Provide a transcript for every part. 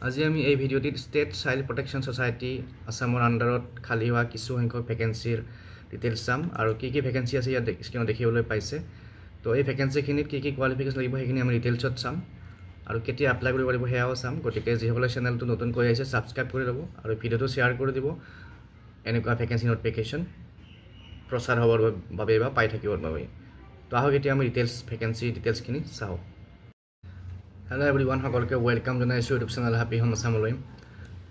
আজি আমি এই ভিডিওটিত স্টেট চাইল্ড প্ৰটেকশ্যন সোসাইটি আসামৰ আন্ডাৰত খালি হোৱা কিছু সংখ্যক ভ্যাকেন্সিৰ ডিটেইলছ চাম আৰু কি ভ্যাকেন্সি আছে ইয়াত স্ক্ৰীনত দেখিবলৈ পাইছে তো এই ভ্যাকেন্সিখিনিত কি কোৱালিফিকেশ্যন লাগিব সেইখিনি আমি ডিটেইলছত চাম আৰু কেতিয়া এপ্লাই কৰিব পাৰিব হেয়াও চাম গতিকে যিসকলে চেনেলটো নতুন কৰি আহিছে সাবস্ক্ৰাইব কৰি ল'ব আৰু ভিডিওটো শ্বেয়াৰ কৰি দিব এনেকুৱা ভ্যাকেন্সি নোটিফিকেশ্যন প্ৰচাৰ হ'বৰ বাবে বা পাই থাকিবৰ বাবে তো আহক এতিয়া আমি ভ্যাকেন্সি ডিটেইলছখিনি চাওঁ Hello everyone, সকলকে ওয়েলকাম জনাইছো ইউটিউব চেনেল হ্যাপি হোম আসামলৈ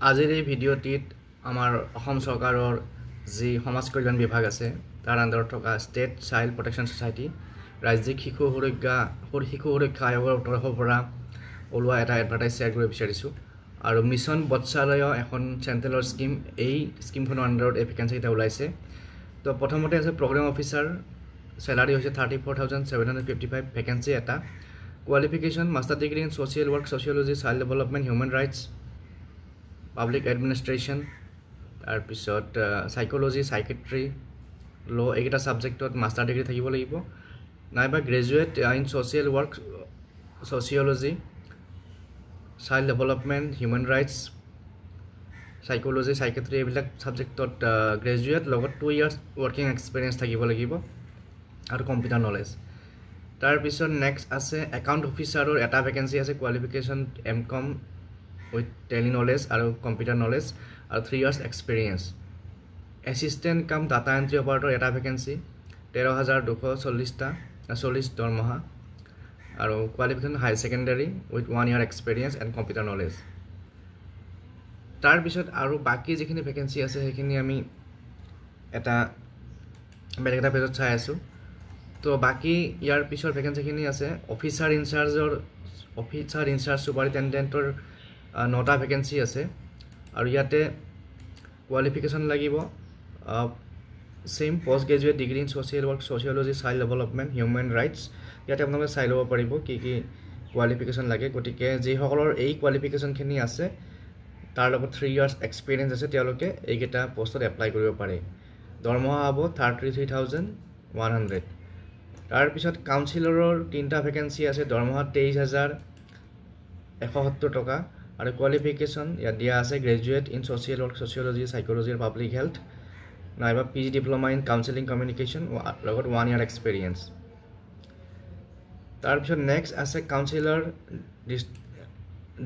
আজিৰ এই ভিডিওটিত আমাৰ অসম চৰকাৰৰ যি সমাজ কল্যাণ বিভাগ আছে তাৰ আন্ডাৰত থকা ষ্টেট চাইল্ড প্ৰটেকশ্যন সোসাইটি ৰাজ্যিক শিশু সুৰক্ষা আয়োগৰ তৰফৰ পৰা ওলোৱা এটা এডভাৰটাইজ শ্বেয়াৰ কৰিব বিচাৰিছো আৰু মিছন বৎসালয় এখন চেন্ট্ৰেলৰ স্কিম এই স্কিমখনৰ আন্ডাৰত এই ভ্যাকেন্সি এটা ওলাইছে তো প্ৰথমতে আছে প্ৰগ্ৰাম অফিচাৰ স্যালাৰি হৈছে 34755 ভ্যাকেন্সি এটা Qualification Master Degree in Social Work, Sociology, Child Development, Human Rights, Public Administration, episode Psychology, Psychiatry, Law, egeta subject Master Degree থাকিব লাগিব নাইবা Graduate in Social Work, Sociology, Child Development, Human Rights, Psychology, Psychiatry এইবিলাক সাবজেক্টত Graduate লগত 2 years working experience থাকিব লাগিব আৰু computer knowledge তাৰ পিছত নেক্সট আছে একাউন্ট অফিচাৰৰ এটা ভ্যাকেন্সি আছে qualification MCom with Tally knowledge আৰু কম্পিউটাৰ নলেজ আৰু 3 ইয়াৰ্স এক্সপেৰিয়েন্স এসিস্টেন্ট কাম ডাটা এন্ট্ৰি অপাৰেটৰ এটা ভ্যাকেন্সি 13240 দৰমহা আৰু qualification high secondary with 1 year experience and computer knowledge তাৰ পিছত আৰু বাকি যিখিনি ভ্যাকেন্সি আছে সেইখিনি আমি এটা বেলেগ এটা পেজত চাই আছো তো বাকি ইয়াৰ পিছৰ ভ্যাকেন্সিখিনি আছে অফিচাৰ ইনচাৰ্জ সুপাৰিনটেন্ডেন্টৰ 9টা ভ্যাকেন্সি আছে আৰু ইয়াতে কোৱালিফিকেশ্যন লাগিব same post graduate degree in social work sociology child development human rights ইয়াতে আপোনালোকে চাই ল'ব পাৰিব কি কোৱালিফিকেশ্যন লাগে গতিকে যি সকলৰ এই কোৱালিফিকেশ্যনখিনি আছে তাৰ লগত 3 ইয়াৰ্স এক্সপেৰিয়েন্স আছে তেওঁলোকে এইকেইটা পোষ্টত এপ্লাই কৰিব পাৰে দৰমহা হ'ব 33100 তাৰ পিছত কাউন্সিলৰৰ 3টা ভ্যাকেন্সি আছে দৰমহা 23170 টকা আৰু কোৱালিফিকেশ্যন ইয়াত দিয়া আছে graduate in social work sociology psychology আৰু পাবলিক হেলথ নাইবা PG diploma in counselling communication লগত 1 ইয়াৰ এক্সপেৰিয়েন্স তাৰ পিছত নেক্সট আছে কাউন্সিলৰ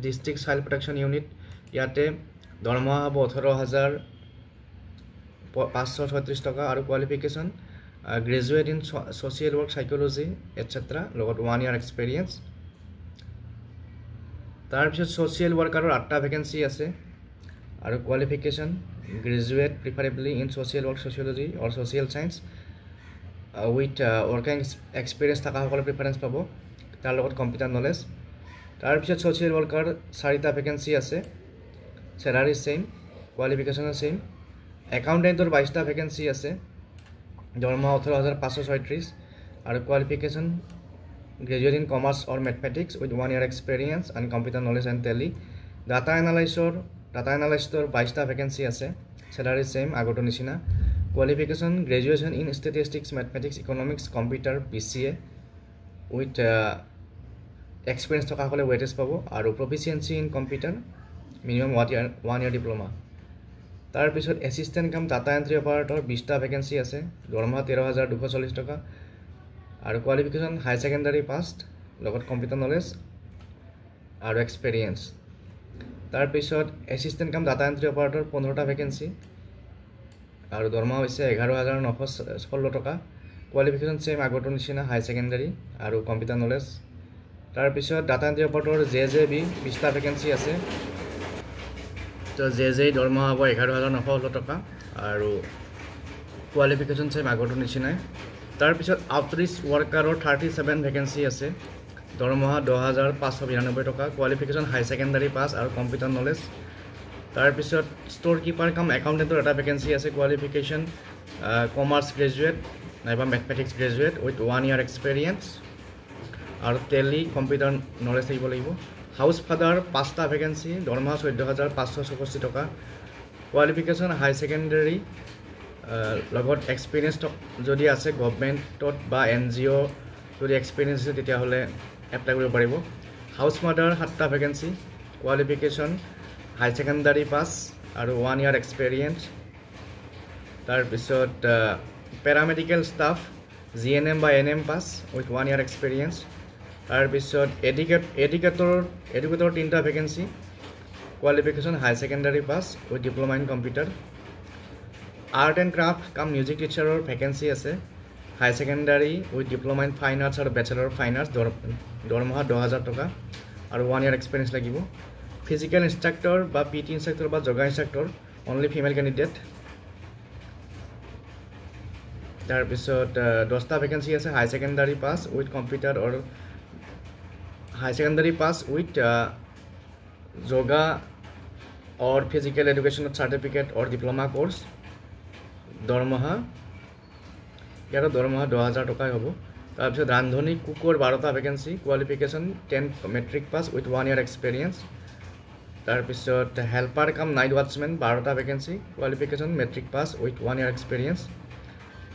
ডিস্ট্ৰিক্ট চাইল্ড প্ৰটেকশ্যন ইউনিট ইয়াতে দৰমহা হ'ব 18536 টকা আৰু qualification graduate in social work psychology etc লগত 1 year experience তাৰ পিছত social worker 8টা ভ্যাকেন্সি আছে আৰু qualification graduate preferably in social work sociology or social science with working experience থকা সকলে প্ৰিফাৰেন্স পাব তাৰ লগত কম্পিউটাৰ নলেজ তাৰ পিছত social worker 4টা ভ্যাকেন্সি আছে salary same qualification same accountant 22টা ভ্যাকেন্সি আছে দৰমহা 18536 আৰু qualification graduate in commerce or mathematics with 1 year experience and computer knowledge and tele data এনালাইষ্টৰ 22টা ভ্যাকেন্সি আছে স্যালাৰি সেম আগৰ নিচিনা qualification graduation in statistics mathematics economics computer PCA with experience থকা হ'লে ৱেটেজ পাব আৰু proficiency in computer minimum 1 year diploma তাৰ পিছত এসিস্টেন্ট কাম ডাটা এন্ট্ৰি অপাৰেটৰ 20টা ভ্যাকেন্সি আছে দৰমহা 13240 টকা আৰু কোৱালিফিকেশ্যন হাই সেকেন্ডাৰী পাস্ট লগত কম্পিউটাৰ নলেজ আৰু এক্সপেৰিয়েন্স তাৰ পিছত এসিস্টেন্ট কাম ডাটা এন্ট্ৰি অপাৰেটৰ 15টা ভ্যাকেন্সি আৰু দৰমহা হৈছে 11916 টকা কোৱালিফিকেশ্যন সেম আগৰ নিচিনা হাই সেকেন্ডাৰী আৰু কম্পিউটাৰ নলেজ তাৰ পিছত ডাটা এন্ট্ৰি অপাৰেটৰ জেজেবি 20টা ভ্যাকেন্সি আছে তো জেজে দৰমহা হ'ব 11916 টকা আৰু কোৱালিফিকেশ্যন সেম আগৰ নিচিনা তাৰ পিছত আউটৰিচ ওয়াৰ্কাৰৰ 37 ভ্যাকেন্সি আছে দৰমহা 10592 টকা কোৱালিফিকেশ্যন হাই সেকেন্ডাৰী পাস আৰু কম্পিউটাৰ নলেজ তাৰ পিছত ষ্ট'ৰ কিপাৰ কাম একাউন্টেন্টৰ এটা ভ্যাকেন্সি আছে কোৱালিফিকেশ্যন কমাৰ্চ গ্ৰেজুৱেট নাইবা mathematics graduate with 1 year experience আৰু টেলি কম্পিউটাৰ নলেজ থাকিব লাগিব হাউস ফাদাৰ 5টা ভ্যাকেন্সি দৰমহা 14564 টকা কোৱালিফিকেশ্যন হাই সেকেন্ডাৰী লগত এক্সপেৰিয়েন্স যদি আছে গভৰ্ণমেণ্টত বা এনজিও যদি এক্সপেৰিয়েন্স আছে তেতিয়া হলে এপ্লাই কৰিব পাৰিব হাউস মাদাৰ 7টা vacancy qualification high secondary pass আৰু 1 year experience তাৰ পিছত paramedical staff GNM বা NM pass with 1 year experience তাৰ পিছত educator তিনটা vacancy qualification high secondary pass with diploma in computer art and craft kam music teacher or vacancy আছে high secondary with diploma in fine arts or bachelor of fine arts দৰমহা 10000 টকা আৰু 1 year experience লাগিব physical instructor বা PT instructor বা yoga instructor only female candidate তাৰ পিছত 10টা vacancy আছে high secondary pass with computer or high secondary pass with yoga or physical education certificate or diploma course দৰমহা 10000 টকা হ'ব তাৰ পিছত ৰান্ধনী কুকৰ 12টা vacancy qualification 10 matric pass with 1 year experience তাৰ পিছত হেল্পাৰ কাম নাইট ওয়াচম্যান 12টা vacancy qualification matric pass with 1 year experience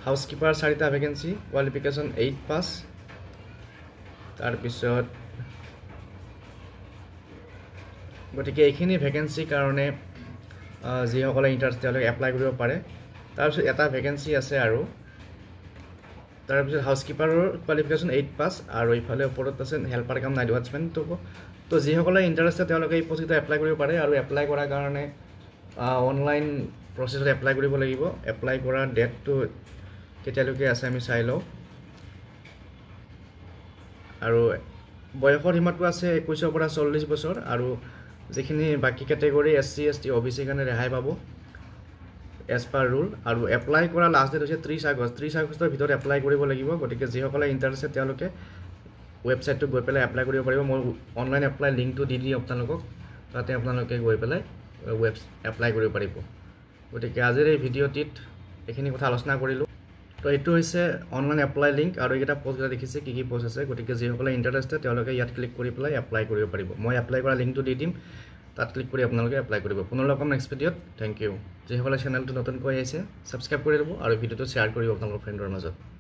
housekeeper 4টা ভ্যাকেন্সি কোৱালিফিকেশন 8 পাস তাৰ পিছত গতিকে এইখিনি ভ্যাকেন্সি কাৰণে যিসকলে ইন্টাৰেষ্ট তেওঁলোকে এপ্লাই কৰিব পাৰে তাৰ পিছত এটা ভ্যাকেন্সি আছে আৰু তাৰ পিছত হাউসকিপাৰৰ কোৱালিফিকেশন 8 পাস আৰু ইফালে ওপৰত আছে হেল্পাৰ কাম নাইট ওয়াচম্যান তো যিসকলে ইন্টাৰেষ্ট তেওঁলোকে এই পজিটা এপ্লাই কৰিব পাৰে আৰু এপ্লাই কৰাৰ কাৰণে অনলাইন প্ৰসেছত এপ্লাই কৰিব লাগিব এপ্লাই কৰাৰ ডেটটো কেতিয়ালৈকে আছে আমি চাই লওঁ আৰু বয়সৰ সীমাটো আছে 21 পৰা 40 বছৰ আৰু যিখিনি বাকি ক্যাটেগৰি SC ST OBC কাৰণে ৰেহাই পাব as per rule আৰু এপ্লাই কৰা লাষ্ট ডেট হৈছে 30 আগষ্টৰ ভিতৰত এপ্লাই কৰিব লাগিব গতিকে যিসকলে ইন্টাৰেষ্টেড তেওঁলোকে ওয়েবসাইটটো গৈ পেলাই এপ্লাই কৰিব পাৰিব মই অনলাইন এপ্লাই লিংকটো দি দিম আপোনালোকক তাতে আপোনালোকে গৈ পেলাই এপ্লাই কৰিব পাৰিব গতিকে আজিৰ এই ভিডিঅ'টিত এইখিনি কথা আলোচনা কৰিলো তো এইটো হৈছে অনলাইন এপ্লাই লিংক আৰু এটা পোষ্ট দেখিছে কি পোষ্ট আছে গতিকে যিসকলে ইন্টাৰেষ্টেড তেওঁলোকে ইয়াত ক্লিক কৰি পেলাই এপ্লাই কৰিব পাৰিব মই এপ্লাই কৰা লিংকটো দি দিম তাত ক্লিক কৰি আপোনালোকে এপ্লাই কৰিব পুনৰ লগ পাম নেক্সট ভিডিঅ'ত থ্যাংক ইউ যিসকলে চেনেলটো নতুনকৈ আহিছে সাবস্ক্ৰাইব কৰি দিব আৰু ভিডিঅ'টো শ্বেয়াৰ কৰিব আপোনালোকৰ ফ্ৰেণ্ডৰ মাজত